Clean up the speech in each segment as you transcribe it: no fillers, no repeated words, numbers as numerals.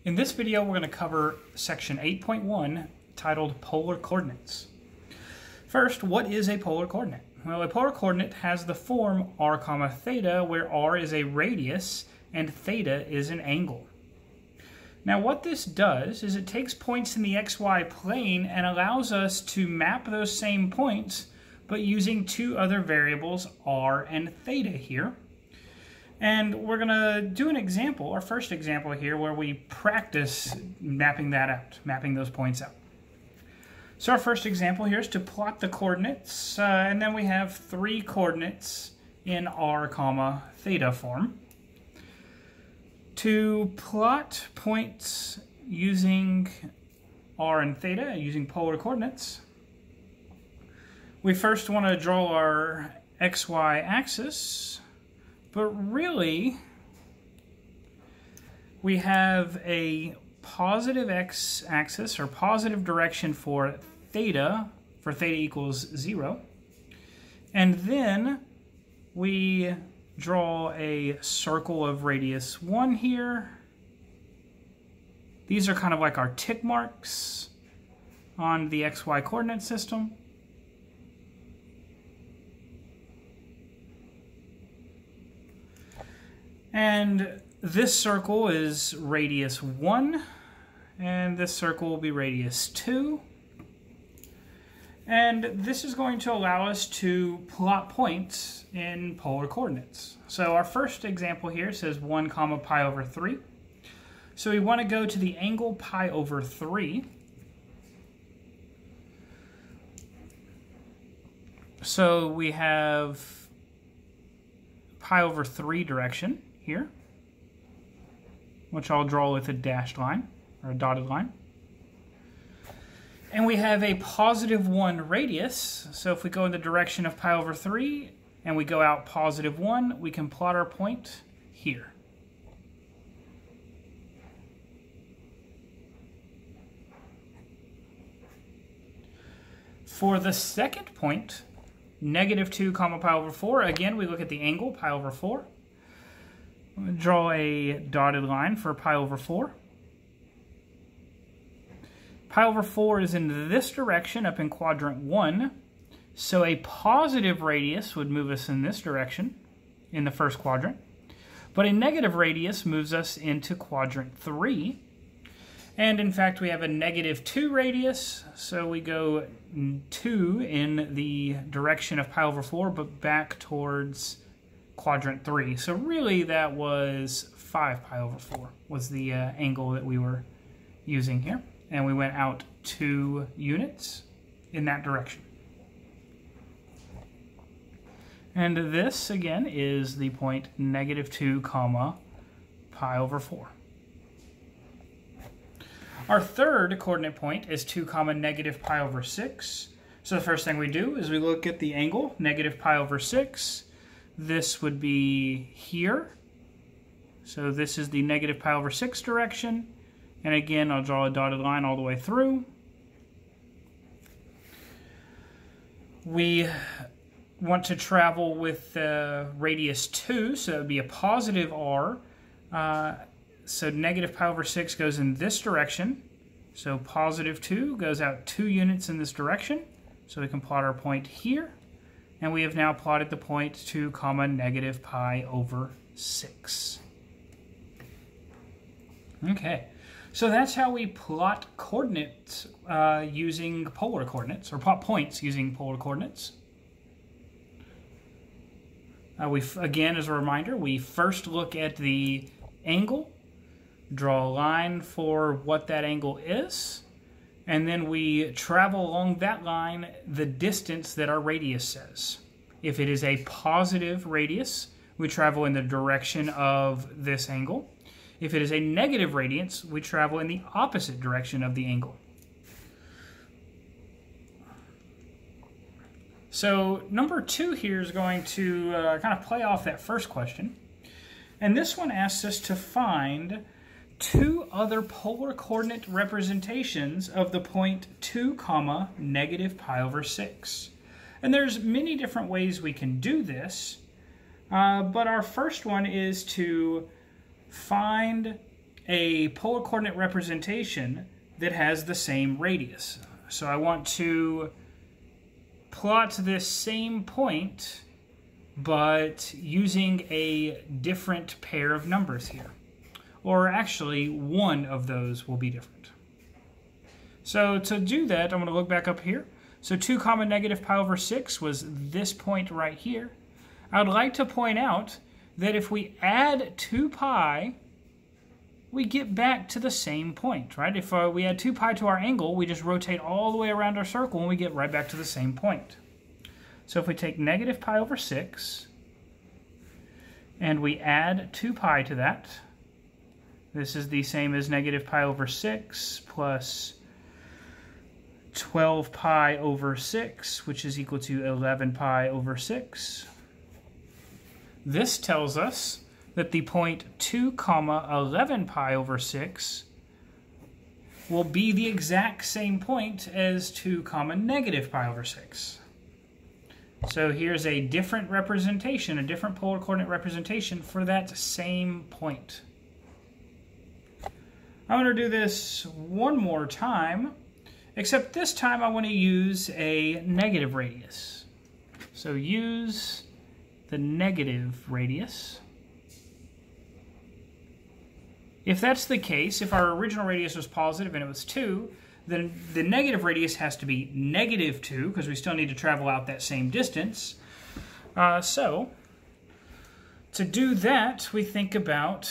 In this video, we're going to cover section 8.1 titled Polar Coordinates. First, what is a polar coordinate? Well, a polar coordinate has the form r, theta, where r is a radius and theta is an angle. Now, what this does is it takes points in the xy plane and allows us to map those same points, but using two other variables, r and theta here. And we're going to do an example, our first example here, where we practice mapping that out, mapping those points out. So our first example here is to plot the coordinates, and then we have three coordinates in r, theta form. To plot points using r and theta, using polar coordinates, we first want to draw our xy axis. But really, we have a positive x-axis or positive direction for theta equals 0. And then we draw a circle of radius 1 here. These are kind of like our tick marks on the xy coordinate system. And this circle is radius 1, and this circle will be radius 2. And this is going to allow us to plot points in polar coordinates. So our first example here says 1, pi over 3. So we want to go to the angle pi over 3. So we have pi over 3 direction here, which I'll draw with a dashed line or a dotted line. And we have a positive 1 radius, so if we go in the direction of pi over 3 and we go out positive 1, we can plot our point here. For the second point, negative 2, pi over 4, again we look at the angle pi over 4. Draw a dotted line for pi over 4. Pi over 4 is in this direction up in quadrant 1, so a positive radius would move us in this direction in the first quadrant, but a negative radius moves us into quadrant 3. And in fact, we have a negative 2 radius, so we go 2 in the direction of pi over 4, but back towards quadrant 3. So really that was 5 pi over 4 was the angle that we were using here. And we went out 2 units in that direction. And this, again, is the point negative 2, pi over 4. Our third coordinate point is 2, negative pi over 6. So the first thing we do is we look at the angle, negative pi over 6. This would be here. So this is the negative pi over 6 direction. And again, I'll draw a dotted line all the way through. We want to travel with radius 2, so that would be a positive r. So negative pi over 6 goes in this direction. So positive 2 goes out 2 units in this direction. So we can plot our point here. And we have now plotted the point 2, negative pi over 6. Okay, so that's how we plot coordinates using polar coordinates, or plot points using polar coordinates. Again, as a reminder, we first look at the angle, draw a line for what that angle is, and then we travel along that line the distance that our radius says. If it is a positive radius, we travel in the direction of this angle. If it is a negative radius, we travel in the opposite direction of the angle. So number 2 here is going to kind of play off that first question. And this one asks us to find 2 other polar coordinate representations of the point 2, negative pi over 6. And there's many different ways we can do this, but our first one is to find a polar coordinate representation that has the same radius. So I want to plot this same point, but using a different pair of numbers here. Or actually, one of those will be different. So to do that, I'm going to look back up here. So 2 comma negative pi over 6 was this point right here. I would like to point out that if we add 2 pi, we get back to the same point, right? If we add 2 pi to our angle, we just rotate all the way around our circle and we get right back to the same point. So if we take negative pi over 6 and we add 2 pi to that, this is the same as negative pi over 6 plus 12 pi over 6, which is equal to 11 pi over 6. This tells us that the point 2 comma 11 pi over 6 will be the exact same point as 2 comma negative pi over 6. So here's a different representation, a different polar coordinate representation for that same point. I'm going to do this one more time, except this time I want to use a negative radius. So use the negative radius. If that's the case, if our original radius was positive and it was 2, then the negative radius has to be negative 2, because we still need to travel out that same distance. So to do that, we think about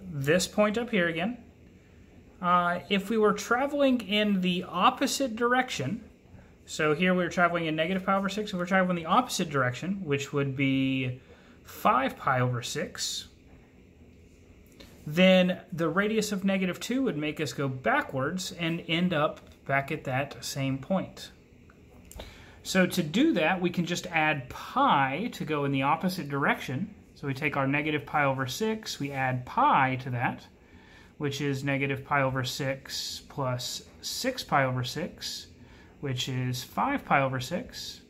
this point up here again. If we were traveling in the opposite direction, so here we're traveling in negative pi over 6, if we're traveling in the opposite direction, which would be 5 pi over 6, then the radius of negative 2 would make us go backwards and end up back at that same point. So to do that, we can just add pi to go in the opposite direction. So we take our negative pi over 6, we add pi to that, which is negative pi over 6 plus 6 pi over 6, which is 5 pi over 6.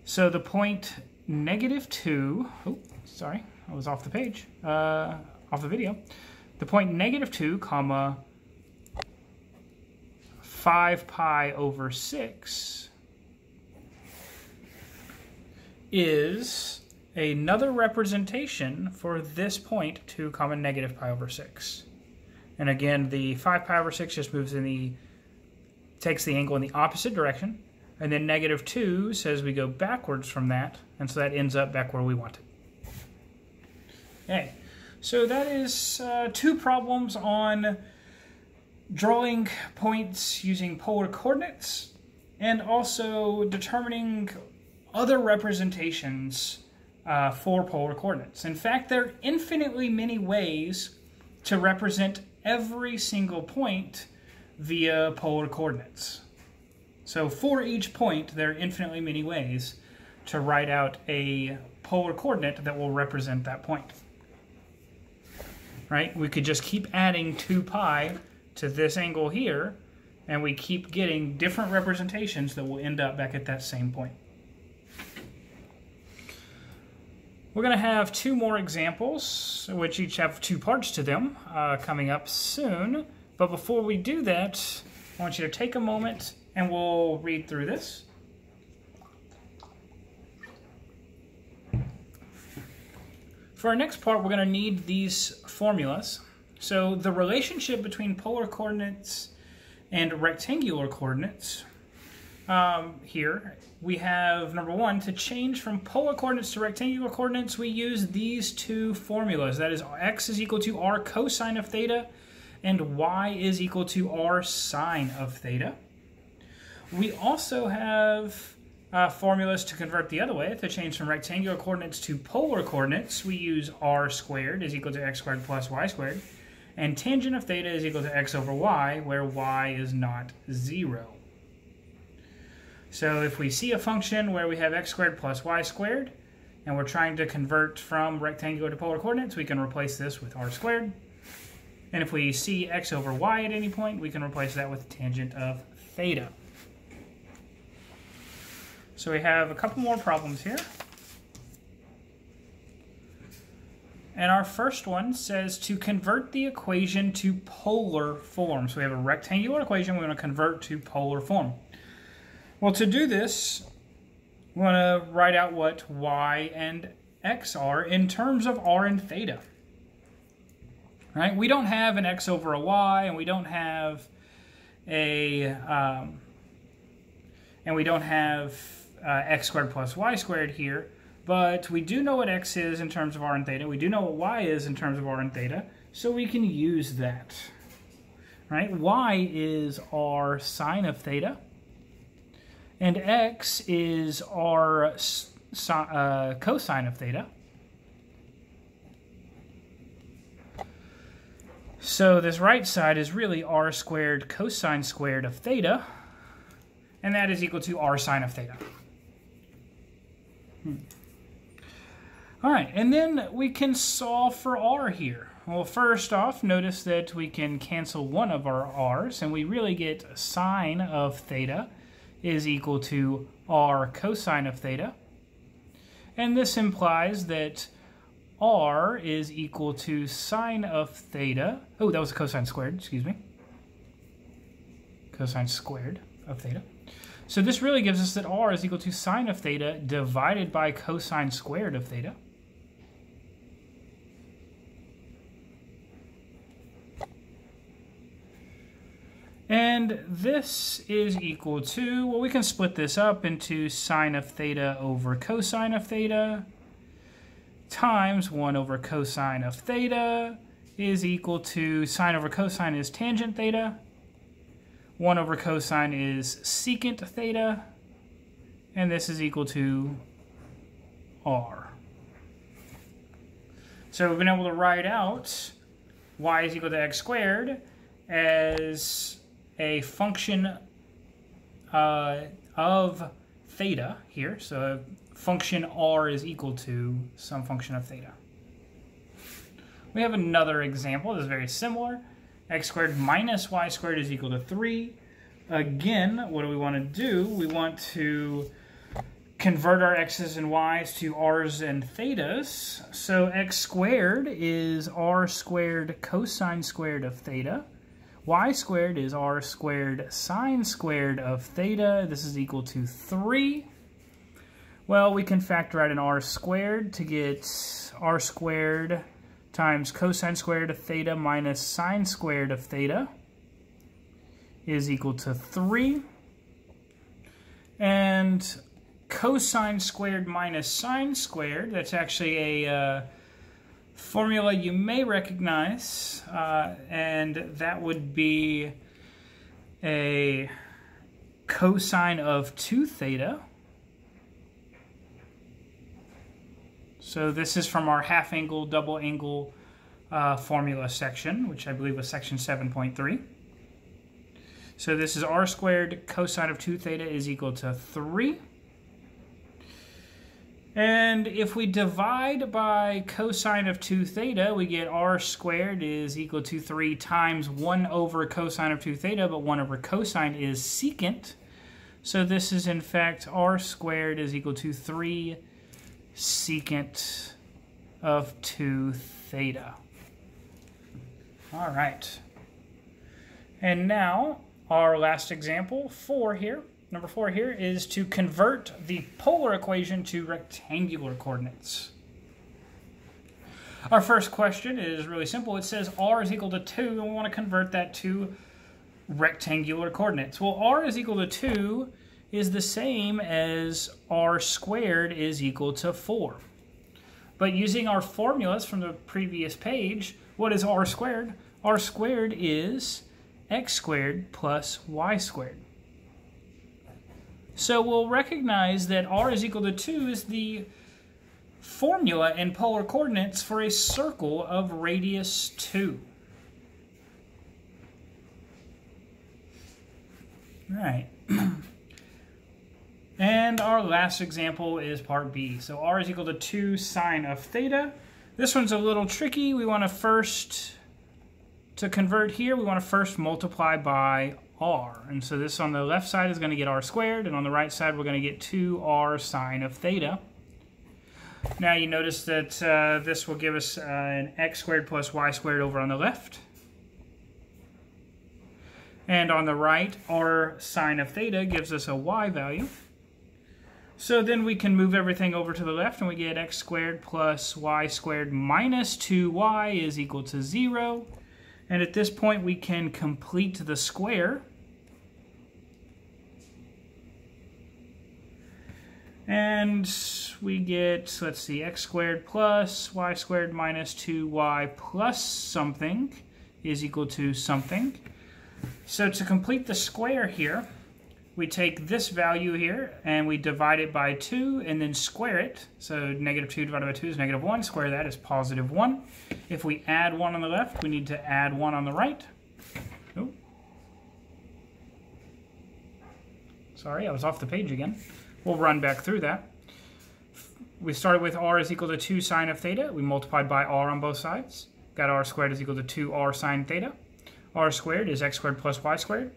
So the point negative 2, oh, sorry, I was off the page, off the video. The point negative 2 comma 5 pi over 6 is another representation for this point 2 comma negative pi over 6. And again, the 5 pi over 6 just moves in the, takes the angle in the opposite direction, and then negative 2 says we go backwards from that, and so that ends up back where we want it. Okay, so that is 2 problems on drawing points using polar coordinates, and also determining other representations for polar coordinates. In fact, there are infinitely many ways to represent every single point via polar coordinates. So for each point, there are infinitely many ways to write out a polar coordinate that will represent that point. Right? We could just keep adding 2 pi to this angle here, and we keep getting different representations that will end up back at that same point. We're going to have 2 more examples, which each have 2 parts to them, coming up soon. But before we do that, I want you to take a moment and we'll read through this. For our next part, we're going to need these formulas. So the relationship between polar coordinates and rectangular coordinates, here we have, number 1, to change from polar coordinates to rectangular coordinates, we use these 2 formulas. That is, x is equal to r cosine of theta, and y is equal to r sine of theta. We also have formulas to convert the other way. To change from rectangular coordinates to polar coordinates, we use r squared is equal to x squared plus y squared, and tangent of theta is equal to x over y, where y is not 0. So if we see a function where we have x squared plus y squared, and we're trying to convert from rectangular to polar coordinates, we can replace this with r squared. And if we see x over y at any point, we can replace that with tangent of theta. So we have a couple more problems here. And our first one says to convert the equation to polar form. So we have a rectangular equation we want to convert to polar form. Well, to do this, we want to write out what y and x are in terms of r and theta. Right? We don't have an x over a y, and we don't have a x squared plus y squared here. But we do know what x is in terms of r and theta. We do know what y is in terms of r and theta, so we can use that. Right? Y is r sine of theta, and x is r cosine of theta. So this right side is really r squared cosine squared of theta, and that is equal to r sine of theta. All right, and then we can solve for r here. Well, first off, notice that we can cancel one of our r's, and we really get sine of theta is equal to r cosine of theta. And this implies that r is equal to sine of theta. Oh, that was cosine squared, excuse me. Cosine squared of theta. So this really gives us that r is equal to sine of theta divided by cosine squared of theta. And this is equal to, well, we can split this up into sine of theta over cosine of theta times 1 over cosine of theta is equal to sine over cosine is tangent theta, 1 over cosine is secant theta, and this is equal to r. So we've been able to write out y is equal to x squared as a function of theta here. So function r is equal to some function of theta. We have another example that is very similar. X squared minus y squared is equal to 3. Again, what do we want to do? We want to convert our x's and y's to r's and thetas. So x squared is r squared cosine squared of theta. Y squared is r squared sine squared of theta. This is equal to 3. Well, we can factor out an r squared to get r squared times cosine squared of theta minus sine squared of theta is equal to 3. And cosine squared minus sine squared, that's actually a formula you may recognize, and that would be a cosine of 2 theta. So this is from our half angle, double angle formula section, which I believe was section 7.3. So this is r squared cosine of 2 theta is equal to 3. And if we divide by cosine of 2 theta, we get r squared is equal to 3 times 1 over cosine of 2 theta, but 1 over cosine is secant. So this is in fact r squared is equal to 3 secant of 2 theta. All right. And now our last example, 4 here. Number 4 here is to convert the polar equation to rectangular coordinates. Our first question is really simple. It says r is equal to 2, and we want to convert that to rectangular coordinates. Well, r is equal to 2 is the same as r squared is equal to 4. But using our formulas from the previous page, what is r squared? R squared is x squared plus y squared. So we'll recognize that r is equal to 2 is the formula in polar coordinates for a circle of radius 2. All right. And our last example is part B. So r is equal to 2 sine of theta. This one's a little tricky. We want to first, to convert here, we want to first multiply by r. And so this on the left side is going to get r squared, and on the right side we're going to get 2r sine of theta. Now you notice that this will give us an x squared plus y squared over on the left. And on the right, our sine of theta gives us a y value. So then we can move everything over to the left and we get x squared plus y squared minus 2y is equal to 0. And at this point we can complete the square. And we get, let's see, x squared plus y squared minus 2y plus something is equal to something. So to complete the square here, we take this value here and we divide it by 2 and then square it. So negative 2 divided by 2 is negative 1. Square that is positive 1. If we add 1 on the left, we need to add 1 on the right. Oh. Sorry, I was off the page again. We'll run back through that. We started with r is equal to 2 sine of theta. We multiplied by r on both sides. Got r squared is equal to 2r sine theta. R squared is x squared plus y squared.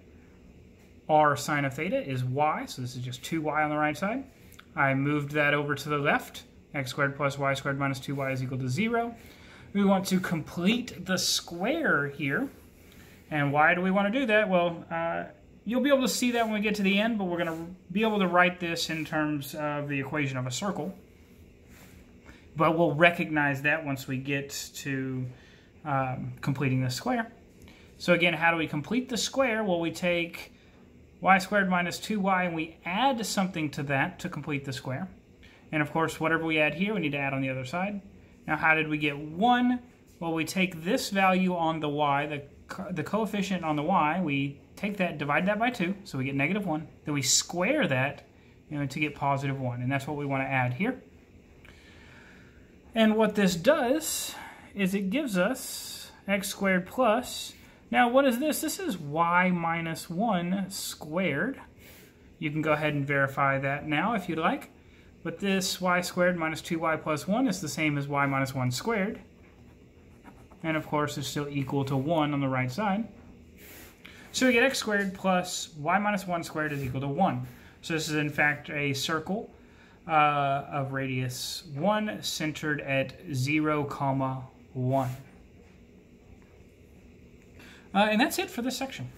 R sine of theta is y, so this is just 2y on the right side. I moved that over to the left. X squared plus y squared minus 2y is equal to 0. We want to complete the square here. And why do we want to do that? Well, you'll be able to see that when we get to the end, but we're going to be able to write this in terms of the equation of a circle. But we'll recognize that once we get to completing the square. So again, how do we complete the square? Well, we take y squared minus 2y and we add something to that to complete the square. And of course, whatever we add here, we need to add on the other side. Now, how did we get 1? Well, we take this value on the y, the coefficient on the y, we take that, divide that by 2, so we get negative 1. Then we square that, to get positive 1, and that's what we want to add here. And what this does is it gives us x squared plus, now what is this? This is y minus 1 squared. You can go ahead and verify that now if you'd like. But this y squared minus 2y plus 1 is the same as y minus 1 squared. And of course it's still equal to 1 on the right side. So we get x squared plus y minus 1 squared is equal to 1. So this is in fact a circle of radius 1 centered at 0, 1. And that's it for this section.